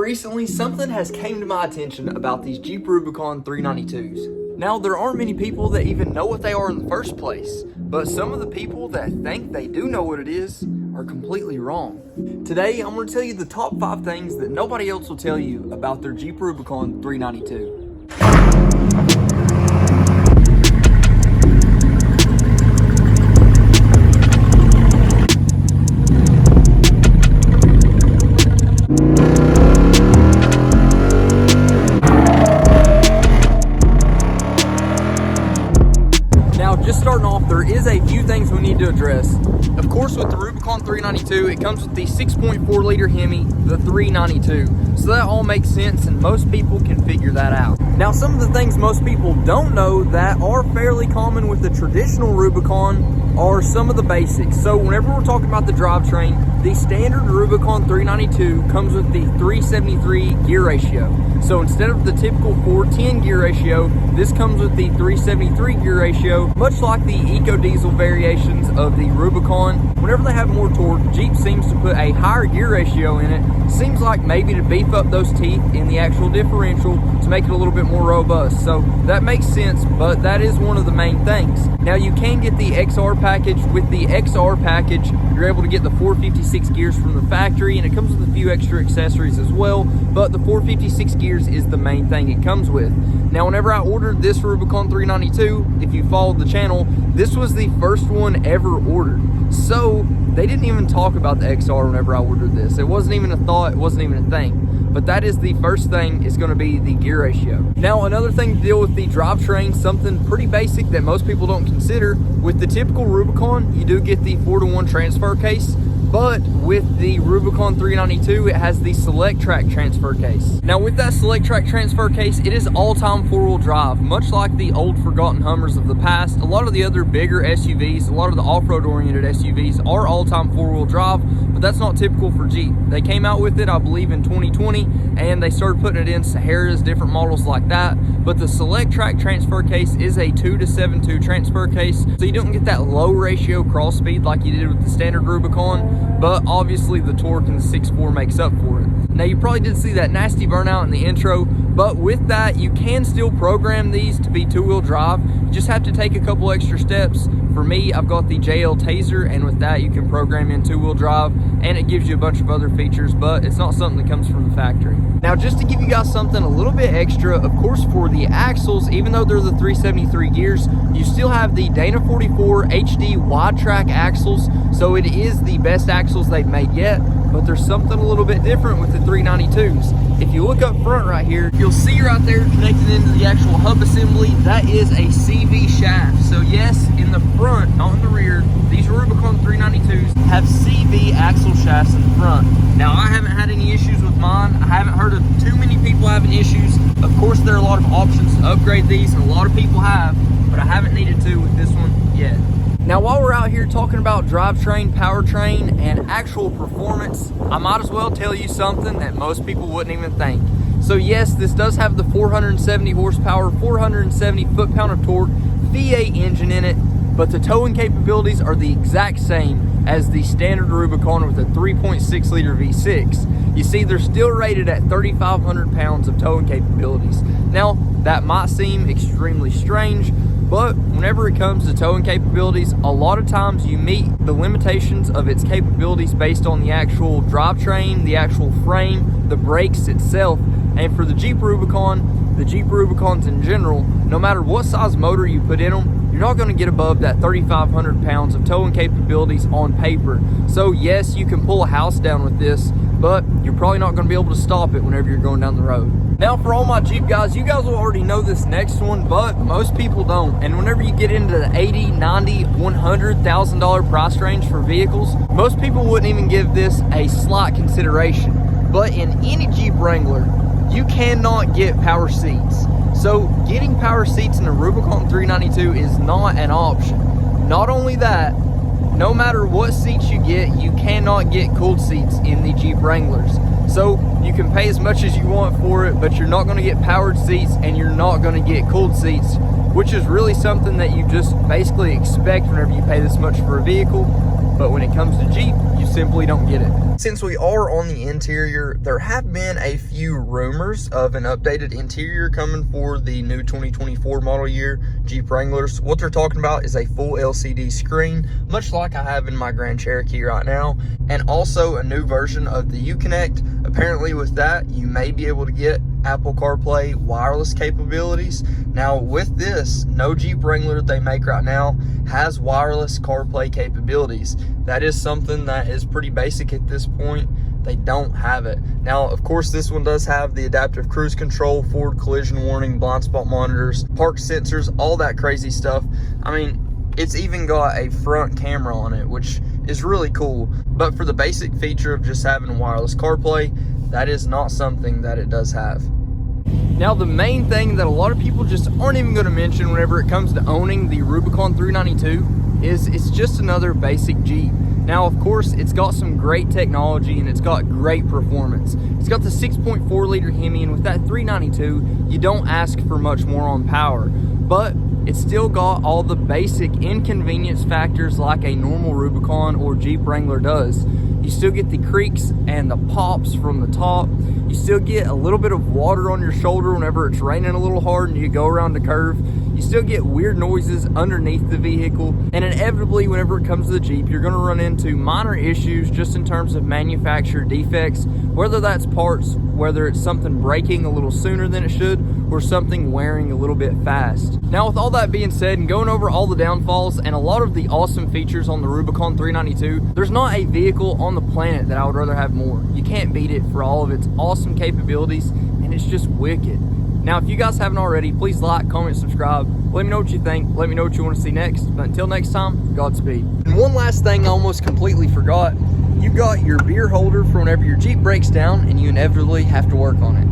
recently, something has came to my attention about these Jeep Rubicon 392s. Now, there aren't many people that even know what they are in the first place, but some of the people that think they do know what it is are completely wrong. Today, I'm going to tell you the top 5 things that nobody else will tell you about their Jeep Rubicon 392. Just starting off, there is a few things we need to address. Of course, with the Rubicon 392, it comes with the 6.4 liter Hemi, the 392. So that all makes sense and most people can figure that out. Now, some of the things most people don't know that are fairly common with the traditional Rubicon are some of the basics. So whenever we're talking about the drivetrain, the standard Rubicon 392 comes with the 373 gear ratio. So instead of the typical 410 gear ratio, this comes with the 373 gear ratio, much like the eco diesel variations of the Rubicon. Whenever they have more torque, Jeep seems to put a higher gear ratio in it. Seems like maybe to beef up those teeth in the actual differential to make it a little bit more robust. So that makes sense, but that is one of the main things. Now, you can get the XR package. With the XR package, you're able to get the 456 gears from the factory, and it comes with a few extra accessories as well, but the 456 gears is the main thing it comes with. Now, whenever I ordered this Rubicon 392, if you followed the channel, this was the first one ever ordered. So they didn't even talk about the XR whenever I ordered this. It wasn't even a thought, it wasn't even a thing. But that is the first thing, is going to be the gear ratio. Now, another thing to deal with the drivetrain, something pretty basic that most people don't consider. With the typical Rubicon, you do get the 4-to-1 transfer case. But with the Rubicon 392, it has the Select Track transfer case. Now, with that Select Track transfer case, it is all-time 4-wheel drive, much like the old forgotten Hummers of the past. A lot of the other bigger SUVs, a lot of the off-road oriented SUVs are all-time 4-wheel drive, but that's not typical for Jeep. They came out with it, I believe, in 2020, and they started putting it in Saharas, different models like that. But the Select Track transfer case is a 2-to-7-2 transfer case, so you don't get that low ratio cross speed like you did with the standard Rubicon. But obviously the torque in the 6.4 makes up for it. Now, you probably did see that nasty burnout in the intro, but with that, you can still program these to be 2-wheel drive. You just have to take a couple extra steps. For me, I've got the JL Taser, and with that, you can program in 2-wheel drive, and it gives you a bunch of other features, but it's not something that comes from the factory. Now, just to give you guys something a little bit extra, of course, for the axles, even though they're the 373 gears, you still have the Dana 44 HD wide track axles, so it is the best axles they've made yet, but there's something a little bit different with the 392s. If you look up front right here, you'll see right there connected into the actual hub assembly, that is a CV shaft. So yes, in the front, not in the rear, these Rubicon 392s have CV axle shafts in the front. Now, I haven't had any issues with mine. I haven't heard of too many people having issues. Of course, there are a lot of options to upgrade these, and a lot of people have, but I haven't needed to with this one yet. Now, while we're out here talking about drivetrain, powertrain, and actual performance, I might as well tell you something that most people wouldn't even think. So yes, this does have the 470 horsepower, 470 foot-pound of torque V8 engine in it, but the towing capabilities are the exact same as the standard Rubicon with a 3.6 liter V6. You see, they're still rated at 3,500 pounds of towing capabilities. Now, that might seem extremely strange, but whenever it comes to towing capabilities, a lot of times you meet the limitations of its capabilities based on the actual drivetrain, the actual frame, the brakes itself. And for the Jeep Rubicon, the Jeep Rubicons in general, no matter what size motor you put in them, you're not going to get above that 3,500 pounds of towing capabilities on paper. So yes, you can pull a house down with this, but you're probably not going to be able to stop it whenever you're going down the road. Now, for all my Jeep guys, you guys will already know this next one, but most people don't. And whenever you get into the $80,000, $90,000, $100,000 price range for vehicles, most people wouldn't even give this a slight consideration. But in any Jeep Wrangler, you cannot get power seats. So getting power seats in a Rubicon 392 is not an option. Not only that, no matter what seats you get, you cannot get cooled seats in the Jeep Wranglers. So you can pay as much as you want for it, but you're not going to get powered seats and you're not going to get cooled seats, which is really something that you just basically expect whenever you pay this much for a vehicle. But when it comes to Jeep, you simply don't get it. Since we are on the interior, there have been a few rumors of an updated interior coming for the new 2024 model year Jeep Wranglers. What they're talking about is a full LCD screen, much like I have in my Grand Cherokee right now, and also a new version of the Uconnect. Apparently with that, you may be able to get Apple CarPlay wireless capabilities. Now with this, no Jeep Wrangler that they make right now has wireless CarPlay capabilities. That is something that is pretty basic at this point. They don't have it. Now, of course, this one does have the adaptive cruise control, forward collision warning, blind spot monitors, park sensors, all that crazy stuff. I mean, it's even got a front camera on it, which is really cool. But for the basic feature of just having wireless CarPlay, that is not something that it does have. Now, the main thing that a lot of people just aren't even going to mention whenever it comes to owning the Rubicon 392 is it's just another basic Jeep. Now, of course, it's got some great technology and it's got great performance. It's got the 6.4 liter Hemi, and with that 392, you don't ask for much more on power. But it's still got all the basic inconvenience factors like a normal Rubicon or Jeep Wrangler does. You still get the creaks and the pops from the top. You still get a little bit of water on your shoulder whenever it's raining a little hard and you go around the curve. You still get weird noises underneath the vehicle. And inevitably, whenever it comes to the Jeep, you're gonna run into minor issues just in terms of manufacturer defects, whether that's parts, whether it's something breaking a little sooner than it should, or something wearing a little bit fast. Now, with all that being said and going over all the downfalls and a lot of the awesome features on the Rubicon 392, there's not a vehicle on the planet that I would rather have more. You can't beat it for all of its awesome capabilities, and it's just wicked. Now, if you guys haven't already, please like, comment, subscribe. Let me know what you think. Let me know what you want to see next. But until next time, Godspeed. And one last thing I almost completely forgot. You got your beer holder for whenever your Jeep breaks down and you inevitably have to work on it.